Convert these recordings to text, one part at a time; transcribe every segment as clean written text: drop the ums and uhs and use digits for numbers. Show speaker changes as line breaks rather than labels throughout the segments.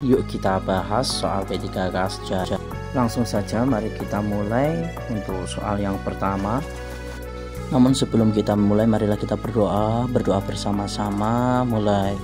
Yuk kita bahas soal P3K saja. Langsung saja mari kita mulai untuk soal yang pertama. Namun sebelum kita mulai, marilah kita berdoa bersama-sama. Mulai.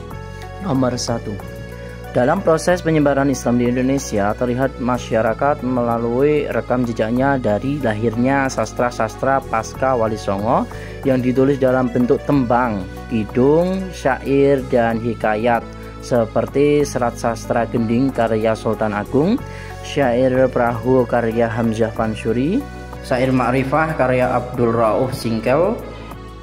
Nomor 1. Dalam proses penyebaran Islam di Indonesia, terlihat masyarakat melalui rekam jejaknya dari lahirnya sastra-sastra pasca Wali Songo yang ditulis dalam bentuk tembang, kidung, syair, dan hikayat, seperti Serat Sastra Gending karya Sultan Agung, Syair Perahu karya Hamzah Fansuri, Syair Ma'rifah karya Abdul Rauf Singkel,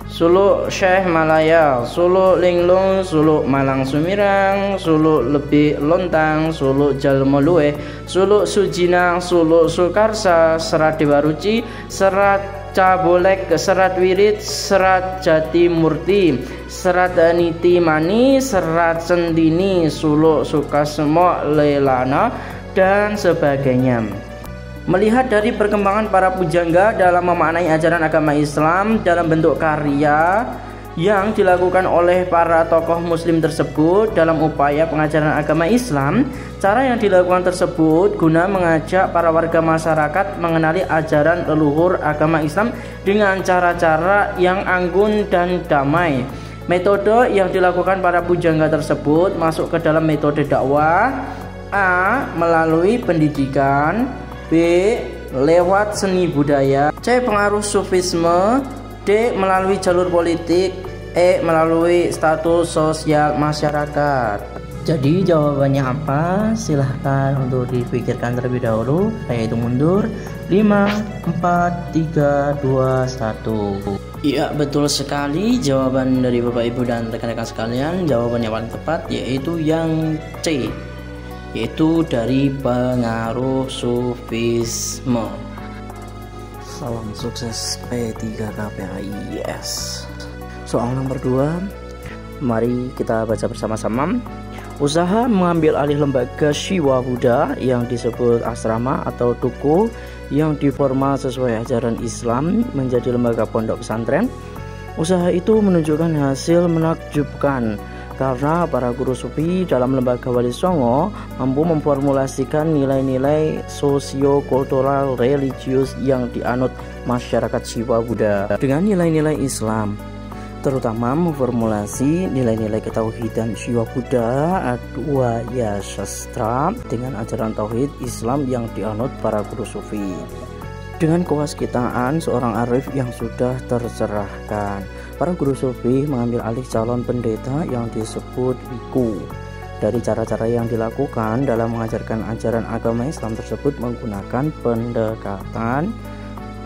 Suluk Syekh Malaya, Suluk Linglung, Suluk Malang Sumirang, Suluk Lebih Lontang, Suluk Jalmoluwe, Suluk Sujinang, Suluk Sukarsa, Serat Dewa Ruci, Serat Cabolek, Serat Wirid, Serat Jati Murti, Serat Niti Mani, Serat Sentini, Suluk Sukasmo Lelana, dan sebagainya. Melihat dari perkembangan para pujangga dalam memaknai ajaran agama Islam dalam bentuk karya yang dilakukan oleh para tokoh muslim tersebut dalam upaya pengajaran agama Islam, cara yang dilakukan tersebut guna mengajak para warga masyarakat mengenali ajaran leluhur agama Islam dengan cara-cara yang anggun dan damai. Metode yang dilakukan para pujangga tersebut masuk ke dalam metode dakwah: A. Melalui pendidikan, B. Lewat seni budaya, C. Pengaruh sufisme, D. Melalui jalur politik, E. Melalui status sosial masyarakat. Jadi jawabannya apa? Silahkan untuk dipikirkan terlebih dahulu. Saya hitung mundur. 5, 4, 3, 2, 1. Iya, betul sekali. Jawaban dari Bapak Ibu dan rekan-rekan sekalian, jawabannya paling tepat yaitu yang C, yaitu dari pengaruh sufisme. Salam sukses P3KPAIS. Soal nomor 2, mari kita baca bersama-sama. Usaha mengambil alih lembaga Shiwa Buddha yang disebut asrama atau tuku yang diformal sesuai ajaran Islam menjadi lembaga pondok pesantren. Usaha itu menunjukkan hasil menakjubkan karena para guru sufi dalam lembaga Wali Songo mampu memformulasikan nilai-nilai sosio-kultural religius yang dianut masyarakat Shiwa Buddha dengan nilai-nilai Islam, terutama memformulasi nilai-nilai ketauhidan Shiwa Buddha Adwaya Sastra dengan ajaran tauhid Islam yang dianut para guru sufi. Dengan kewaskitaan seorang arif yang sudah tercerahkan, para guru sufi mengambil alih calon pendeta yang disebut biku. Dari cara-cara yang dilakukan dalam mengajarkan ajaran agama Islam tersebut menggunakan pendekatan: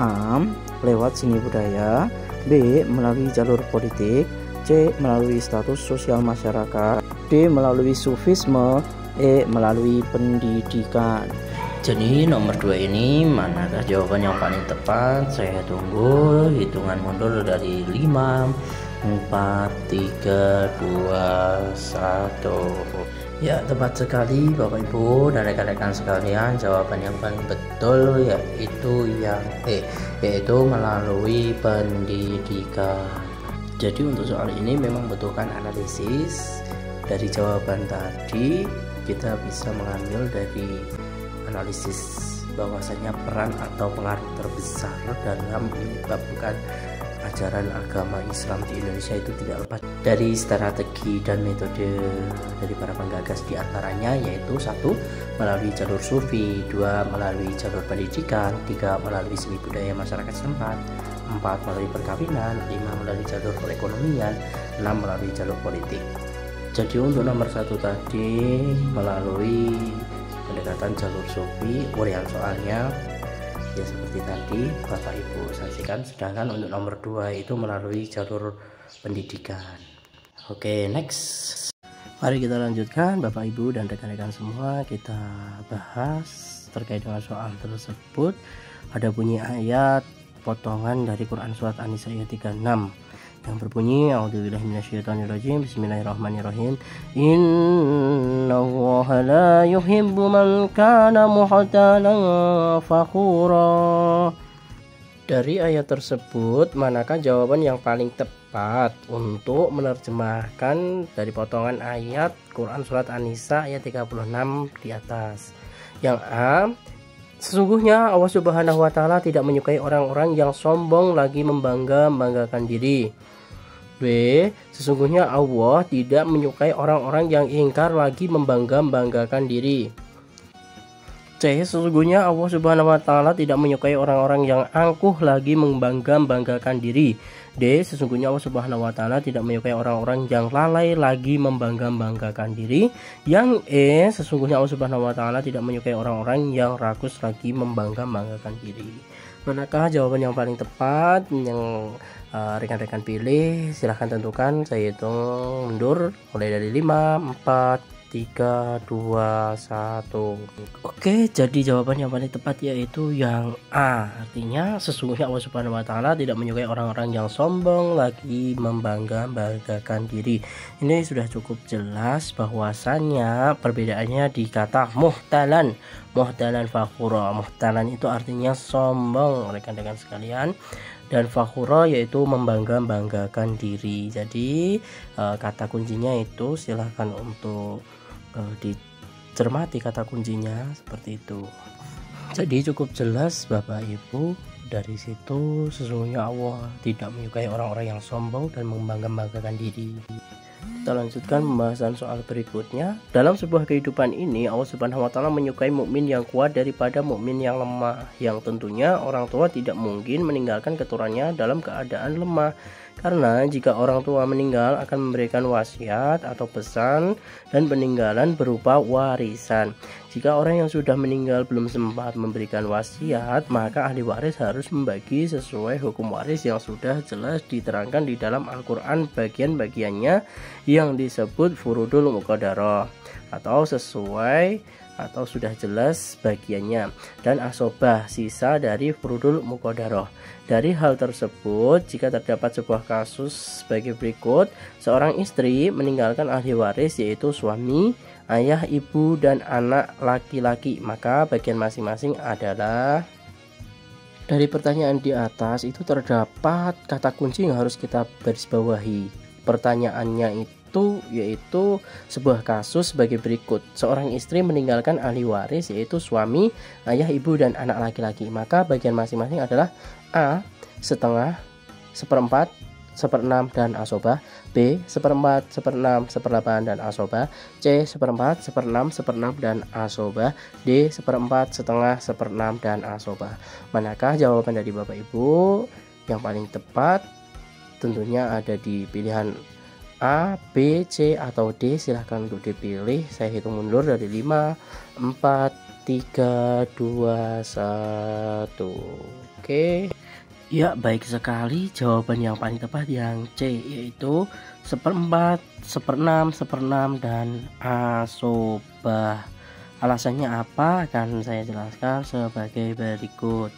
A. Lewat seni budaya, B. Melalui jalur politik, C. Melalui status sosial masyarakat, D. Melalui sufisme, E. Melalui pendidikan. Jadi nomor 2 ini manakah jawaban yang paling tepat? Saya tunggu hitungan mundur dari 5, 4, 3, 2, 1. Ya, tepat sekali Bapak Ibu dan rekan-rekan sekalian. Jawaban yang paling betul yaitu yang E, yaitu melalui pendidikan. Jadi untuk soal ini memang membutuhkan analisis. Dari jawaban tadi kita bisa mengambil dari analisis bahwasanya peran atau pengaruh terbesar dalam menyebabkan ajaran agama Islam di Indonesia itu tidak lepas dari strategi dan metode dari para penggagas, diantaranya yaitu 1. Melalui jalur sufi, 2. Melalui jalur pendidikan, 3. Melalui seni budaya masyarakat setempat, 4. Melalui perkawinan, 5. Melalui jalur perekonomian, 6. Melalui jalur politik. Jadi untuk nomor 1 tadi melalui pendekatan jalur sufi, urian soalnya ya seperti tadi Bapak Ibu saksikan. Sedangkan untuk nomor 2 itu melalui jalur pendidikan. Oke, next. Mari kita lanjutkan Bapak Ibu dan rekan-rekan semua, kita bahas terkait dengan soal tersebut. Ada bunyi ayat potongan dari Quran surat An-Nisa ayat 36 yang berbunyi: A'udzubillahi minasyaitonirrajim, bismillahirrahmanirrahim, innallaha la yuhibbu man kana muhtalan fakhura.
Dari ayat tersebut, manakah jawaban yang paling tepat untuk menerjemahkan dari potongan ayat Quran Surat An-Nisa ayat 36 di atas? Yang A, sesungguhnya Allah Subhanahu wa Ta'ala tidak menyukai orang-orang yang sombong lagi membanggakan diri. B, sesungguhnya Allah tidak menyukai orang-orang yang ingkar lagi membanggakan diri. C, sesungguhnya Allah Subhanahu wa Ta'ala tidak menyukai orang-orang yang angkuh lagi membanggakan diri. D, sesungguhnya Allah Subhanahu wa Ta'ala tidak menyukai orang-orang yang lalai lagi membanggakan diri. Yang E, sesungguhnya Allah Subhanahu wa Ta'ala tidak menyukai orang-orang yang rakus lagi membanggakan diri. Manakah jawaban yang paling tepat yang rekan-rekan pilih? Silahkan tentukan. Saya hitung mundur mulai dari 5, 4, 3, 2, 1. Oke, jadi jawaban yang paling tepat yaitu yang A. Artinya sesungguhnya Allah Subhanahu wa Ta'ala tidak menyukai orang-orang yang sombong lagi membanggakan diri. Ini sudah cukup jelas bahwasannya perbedaannya di kata muhtalan fakhura. Muhtalan itu artinya sombong, rekan-rekan sekalian, dan fakhura yaitu membanggakan diri. Jadi kata kuncinya itu silahkan untuk dicermati kata kuncinya seperti itu. Jadi cukup jelas Bapak Ibu, dari situ sesungguhnya Allah tidak menyukai orang-orang yang sombong dan membanggakan diri. Kita lanjutkan pembahasan soal berikutnya. Dalam sebuah kehidupan ini, Allah Subhanahu wa Ta'ala menyukai mukmin yang kuat daripada mukmin yang lemah. Yang tentunya orang tua tidak mungkin meninggalkan keturunannya dalam keadaan lemah. Karena jika orang tua meninggal akan memberikan wasiat atau pesan dan peninggalan berupa warisan. Jika orang yang sudah meninggal belum sempat memberikan wasiat, maka ahli waris harus membagi sesuai hukum waris yang sudah jelas diterangkan di dalam Al-Quran bagian-bagiannya yang disebut furudul muqaddarah, atau sesuai atau sudah jelas bagiannya, dan asobah sisa dari furudul muqaddarah. Dari hal tersebut, jika terdapat sebuah kasus sebagai berikut: seorang istri meninggalkan ahli waris yaitu suami, ayah, ibu, dan anak laki-laki, maka bagian masing-masing adalah. Dari pertanyaan di atas itu terdapat kata kunci yang harus kita garis bawahi. Pertanyaannya itu yaitu sebuah kasus sebagai berikut: seorang istri meninggalkan ahli waris yaitu suami, ayah, ibu, dan anak laki-laki, maka bagian masing-masing adalah A, setengah, seperempat, seperenam, dan asobah. B, seperempat, seperenam, seperdelapan, dan asobah. C, seperempat, seperenam, seperenam, dan asobah. D, seperempat, setengah, seperenam, dan asobah. Manakah jawaban dari Bapak Ibu yang paling tepat? Tentunya ada di pilihan A, B, C, atau D. Silahkan untuk dipilih. Saya hitung mundur dari 5, 4, 3, 2, 1. Oke. Ya, baik sekali. Jawaban yang paling tepat yang C, yaitu seperempat, seperenam, seperenam, dan asobah. Alasannya apa akan saya jelaskan sebagai berikut.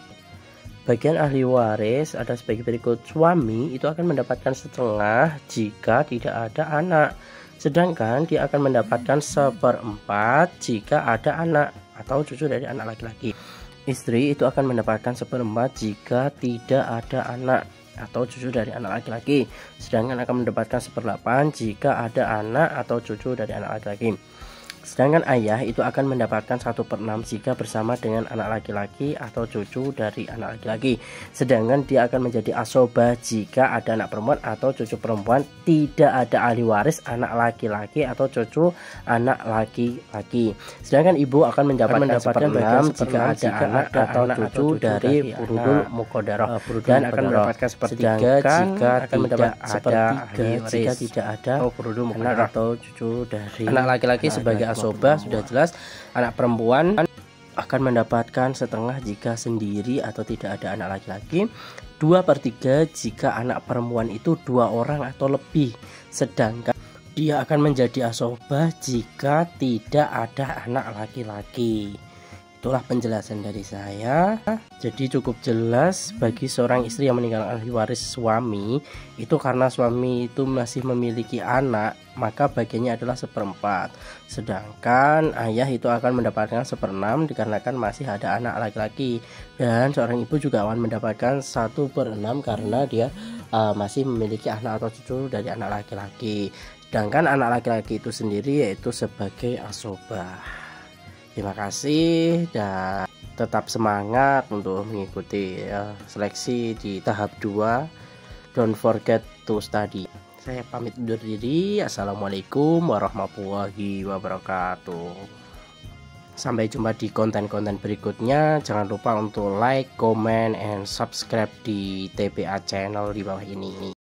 Bagian ahli waris ada sebagai berikut: suami itu akan mendapatkan setengah jika tidak ada anak, sedangkan dia akan mendapatkan seperempat jika ada anak atau cucu dari anak laki-laki. Istri itu akan mendapatkan seperempat jika tidak ada anak atau cucu dari anak laki-laki, sedangkan akan mendapatkan seperdelapan jika ada anak atau cucu dari anak laki-laki. Sedangkan ayah itu akan mendapatkan 1/6 jika bersama dengan anak laki-laki atau cucu dari anak laki-laki. Sedangkan dia akan menjadi asobah jika ada anak perempuan atau cucu perempuan, tidak ada ahli waris anak laki-laki atau cucu anak laki-laki. Sedangkan ibu akan mendapatkan 1/6 jika ada anak atau cucu dari furudul muqaddarah, dan akan mendapatkan sepertiga jika tidak ada ahli waris, jika tidak ada furudul muqaddarah atau cucu dari anak laki-laki. Sebagai asobah sudah jelas, anak perempuan akan mendapatkan setengah jika sendiri atau tidak ada anak laki-laki, 2/3 jika anak perempuan itu 2 orang atau lebih, sedangkan dia akan menjadi asobah jika tidak ada anak laki-laki. Itu Itulah penjelasan dari saya. Jadi cukup jelas bagi seorang istri yang meninggalkan ahli waris suami itu karena suami itu masih memiliki anak, maka bagiannya adalah 1/4. Sedangkan ayah itu akan mendapatkan 1/6 dikarenakan masih ada anak laki-laki. Dan seorang ibu juga akan mendapatkan 1/6 karena dia masih memiliki anak atau cucu dari anak laki-laki. Sedangkan anak laki-laki itu sendiri yaitu sebagai asobah. Terima kasih dan tetap semangat untuk mengikuti seleksi di tahap 2. Don't forget to study. Saya pamit undur diri. Assalamualaikum warahmatullahi wabarakatuh. Sampai jumpa di konten-konten berikutnya. Jangan lupa untuk like, comment, and subscribe di TPA channel di bawah ini.